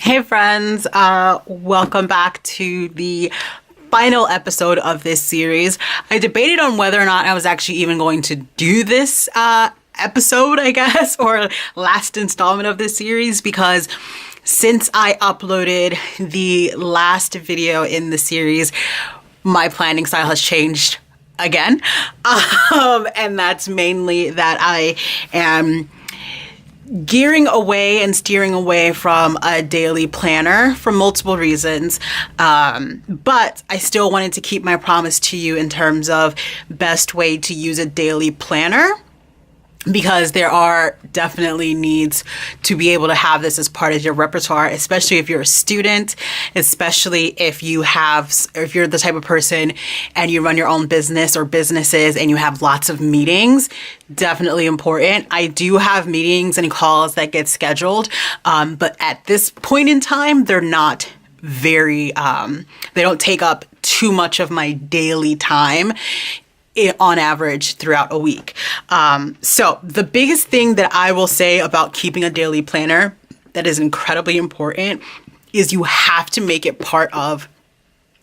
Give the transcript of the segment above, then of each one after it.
Hey friends, welcome back to the final episode of this series. I debated on whether or not I was actually even going to do this episode, I guess, or last installment of this series, because since I uploaded the last video in the series, my planning style has changed again. And that's mainly that I am gearing away and steering away from a daily planner for multiple reasons. But I still wanted to keep my promise to you in terms of best way to use a daily planner, because there are definitely needs to be able to have this as part of your repertoire, especially if you're a student, especially if you're the type of person and you run your own business or businesses and you have lots of meetings. Definitely important. I do have meetings and calls that get scheduled, but at this point in time, they're not very, they don't take up too much of my daily time on average throughout a week. So the biggest thing that I will say about keeping a daily planner that is incredibly important is you have to make it part of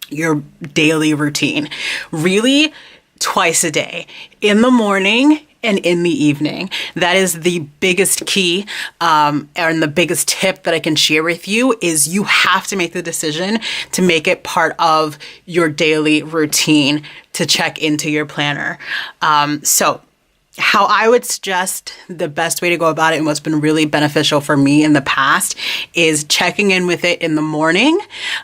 your daily routine. Really, twice a day, in the morning and in the evening. That is the biggest key, and the biggest tip that I can share with you is you have to make the decision to make it part of your daily routine to check into your planner. So how I would suggest the best way to go about it, and what's been really beneficial for me in the past, is checking in with it in the morning.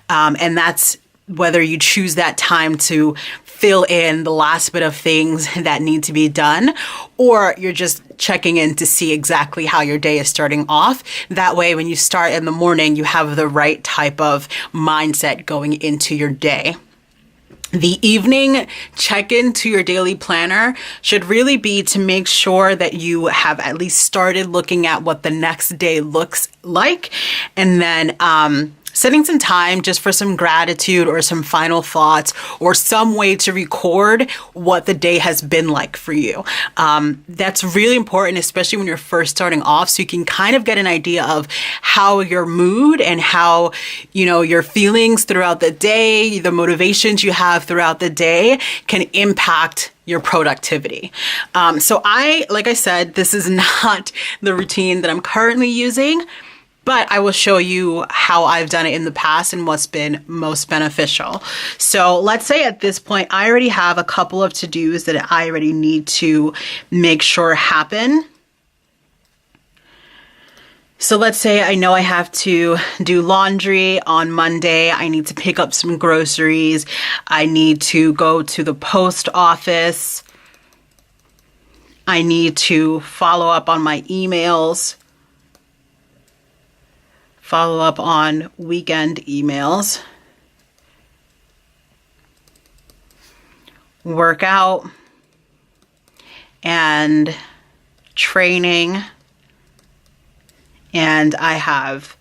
And that's whether you choose that time to fill in the last bit of things that need to be done, or you're just checking in to see exactly how your day is starting off. That way, when you start in the morning, you have the right type of mindset going into your day. The evening check-in to your daily planner should really be to make sure that you have at least started looking at what the next day looks like, and then setting some time just for some gratitude or some final thoughts or some way to record what the day has been like for you. That's really important, especially when you're first starting off, so you can kind of get an idea of how your mood and how, your feelings throughout the day, the motivations you have throughout the day can impact your productivity. Like I said, this is not the routine that I'm currently using, but I will show you how I've done it in the past and what's been most beneficial. So let's say at this point, I already have a couple of to-dos that I already need to make sure happen. So let's say I know I have to do laundry on Monday. I need to pick up some groceries. I need to go to the post office. I need to follow up on my emails. Follow up on weekend emails, workout, and training, and I have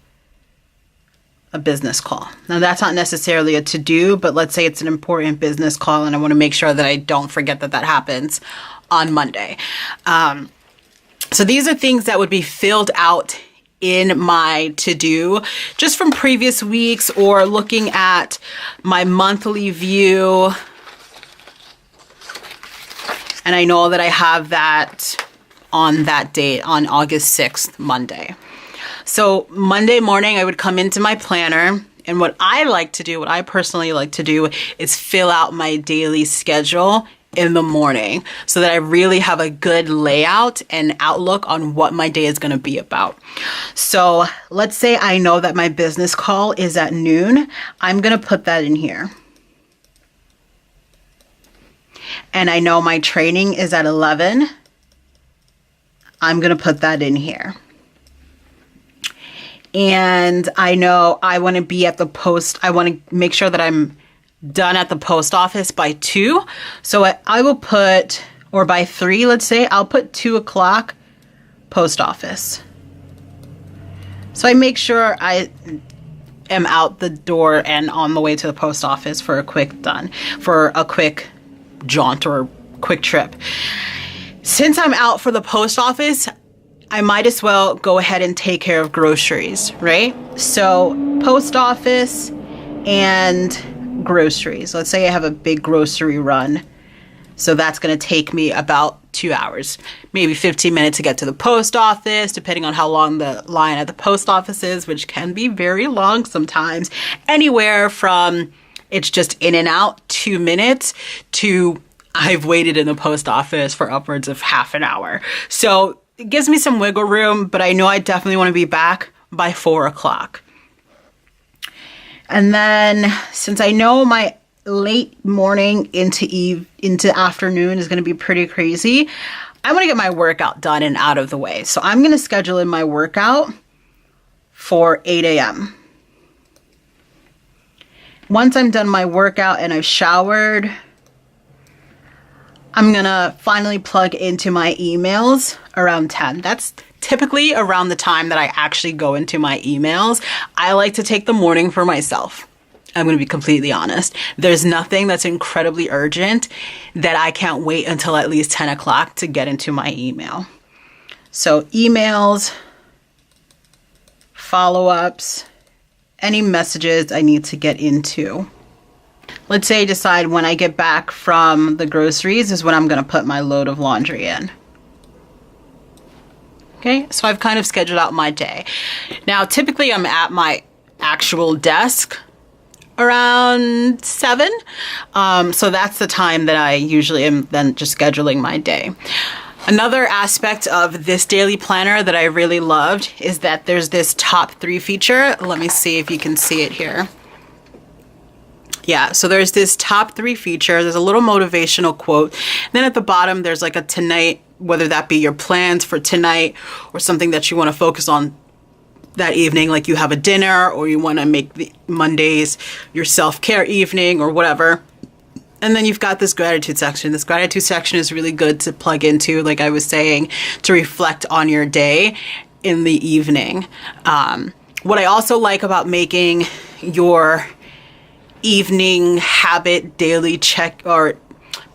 a business call. Now, that's not necessarily a to-do, but let's say it's an important business call, and I want to make sure that I don't forget that happens on Monday. So these are things that would be filled out in my to-do just from previous weeks, or looking at my monthly view. And I know that I have that on that date, on August 6th, Monday. So Monday morning, I would come into my planner, and what I personally like to do is fill out my daily schedule in the morning, so that I really have a good layout and outlook on what my day is going to be about. So let's say I know that my business call is at noon. I'm going to put that in here. And I know my training is at 11. I'm going to put that in here. And I know I want to be at the post. I want to make sure that I'm done at the post office by 2. So I will put, or by 3, let's say, I'll put 2 o'clock post office. So I make sure I am out the door and on the way to the post office for a quick jaunt or quick trip. Since I'm out for the post office, I might as well go ahead and take care of groceries, right? So post office and groceries. Let's say I have a big grocery run. So that's going to take me about 2 hours, maybe 15 minutes to get to the post office, depending on how long the line at the post office is, which can be very long sometimes. Anywhere from it's just in and out 2 minutes to I've waited in the post office for upwards of half an hour. So it gives me some wiggle room, but I know I definitely want to be back by 4 o'clock. And then since I know my late morning into afternoon is going to be pretty crazy, I want to get my workout done and out of the way. So I'm going to schedule in my workout for 8 a.m. Once I'm done my workout and I've showered, I'm going to finally plug into my emails around 10. That's typically around the time that I actually go into my emails. I like to take the morning for myself. I'm going to be completely honest. There's nothing that's incredibly urgent that I can't wait until at least 10 o'clock to get into my email. So emails, follow-ups, any messages I need to get into. Let's say I decide when I get back from the groceries is when I'm going to put my load of laundry in. Okay, so I've kind of scheduled out my day. Now, typically I'm at my actual desk around 7. So that's the time that I usually am then just scheduling my day. Another aspect of this daily planner that I really loved is that there's this top 3 feature. Let me see if you can see it here. Yeah, so there's this top 3 feature. There's a little motivational quote. Then at the bottom, there's like a tonight, whether that be your plans for tonight or something that you want to focus on that evening, like you have a dinner or you want to make the Mondays your self-care evening or whatever. And then you've got this gratitude section. This gratitude section is really good to plug into, like I was saying, to reflect on your day in the evening. What I also like about making your evening habit daily check or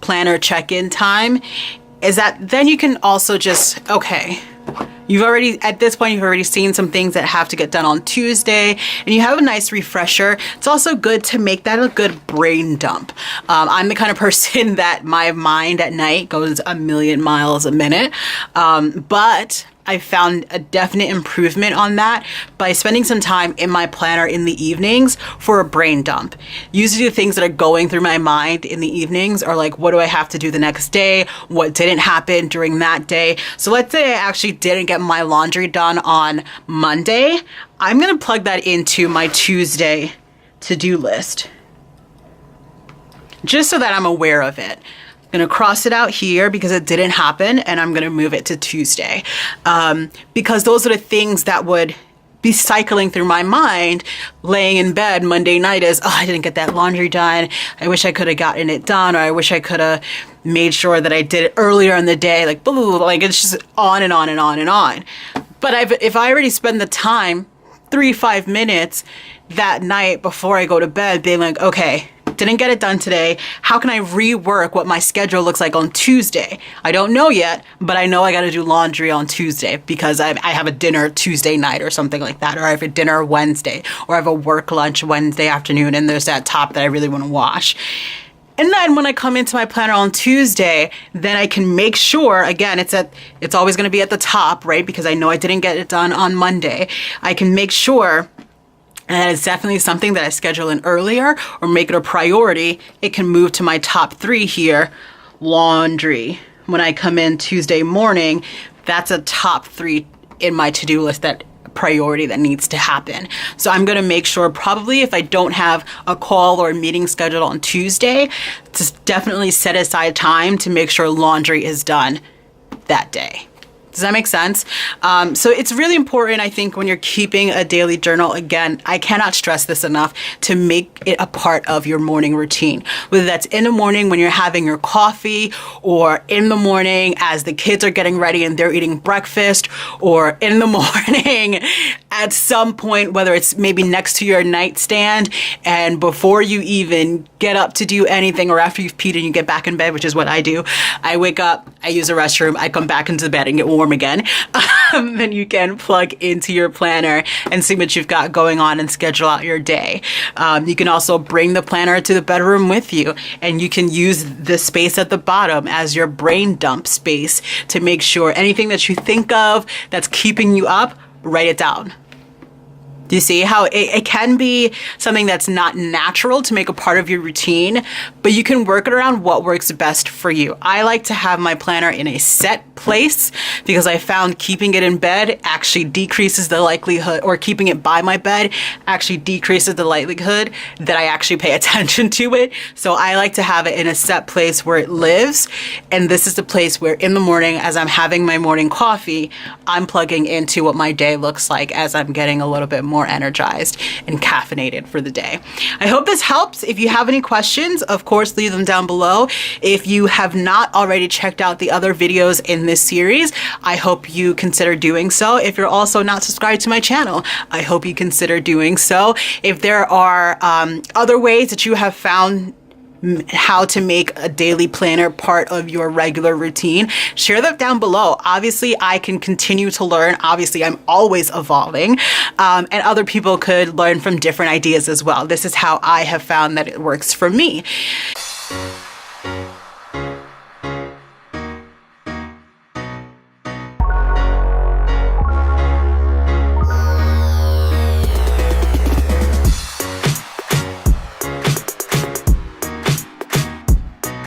planner check-in time is that then you can also just, okay, at this point, you've already seen some things that have to get done on Tuesday, and you have a nice refresher. It's also good to make that a good brain dump. I'm the kind of person that my mind at night goes a million miles a minute, but I found a definite improvement on that by spending some time in my planner in the evenings for a brain dump. Usually the things that are going through my mind in the evenings are like, what do I have to do the next day? What didn't happen during that day? So let's say I actually didn't get my laundry done on Monday. I'm going to plug that into my Tuesday to-do list, just so that I'm aware of it. I'm going to cross it out here because it didn't happen, and I'm going to move it to Tuesday. Because those are the things that would be cycling through my mind laying in bed Monday night is, oh, I didn't get that laundry done. I wish I could have gotten it done, or I wish I could have made sure that I did it earlier in the day. Like, blah, blah, blah, like it's just on and on and on and on. But if I already spend the time, 3-5 minutes that night before I go to bed, being like, okay, didn't get it done today. How can I rework what my schedule looks like on Tuesday? I don't know yet, but I know I got to do laundry on Tuesday because I have a dinner Tuesday night or something like that, or I have a dinner Wednesday, or I have a work lunch Wednesday afternoon, and there's that top that I really want to wash. And then when I come into my planner on Tuesday, then I can make sure, again, it's always going to be at the top, right? Because I know I didn't get it done on Monday. I can make sure, and that is definitely something that I schedule in earlier or make it a priority. It can move to my top 3 here, laundry. When I come in Tuesday morning, that's a top 3 in my to-do list, that priority that needs to happen. So I'm going to make sure, probably if I don't have a call or a meeting scheduled on Tuesday, to definitely set aside time to make sure laundry is done that day. Does that make sense? So it's really important, I think, when you're keeping a daily journal. Again, I cannot stress this enough, to make it a part of your morning routine. Whether that's in the morning when you're having your coffee, or in the morning as the kids are getting ready and they're eating breakfast, or in the morning at some point, whether it's maybe next to your nightstand and before you even get up to do anything, or after you've peed and you get back in bed, which is what I do. I wake up, I use the restroom, I come back into bed and get warmed form again, then you can plug into your planner and see what you've got going on and schedule out your day. You can also bring the planner to the bedroom with you, and you can use the space at the bottom as your brain dump space to make sure anything that you think of that's keeping you up, write it down. Do you see how it can be something that's not natural to make a part of your routine, but you can work it around what works best for you. I like to have my planner in a set place because I found keeping it in bed actually decreases the likelihood, or keeping it by my bed actually decreases the likelihood that I actually pay attention to it. So I like to have it in a set place where it lives. And this is the place where in the morning, as I'm having my morning coffee, I'm plugging into what my day looks like as I'm getting a little bit more energized and caffeinated for the day. I hope this helps. If you have any questions, of course, leave them down below. If you have not already checked out the other videos in this series, I hope you consider doing so. If you're also not subscribed to my channel, I hope you consider doing so. If there are other ways that you have found how to make a daily planner part of your regular routine, share that down below. Obviously, I can continue to learn. Obviously, I'm always evolving, and other people could learn from different ideas as well. This is how I have found that it works for me.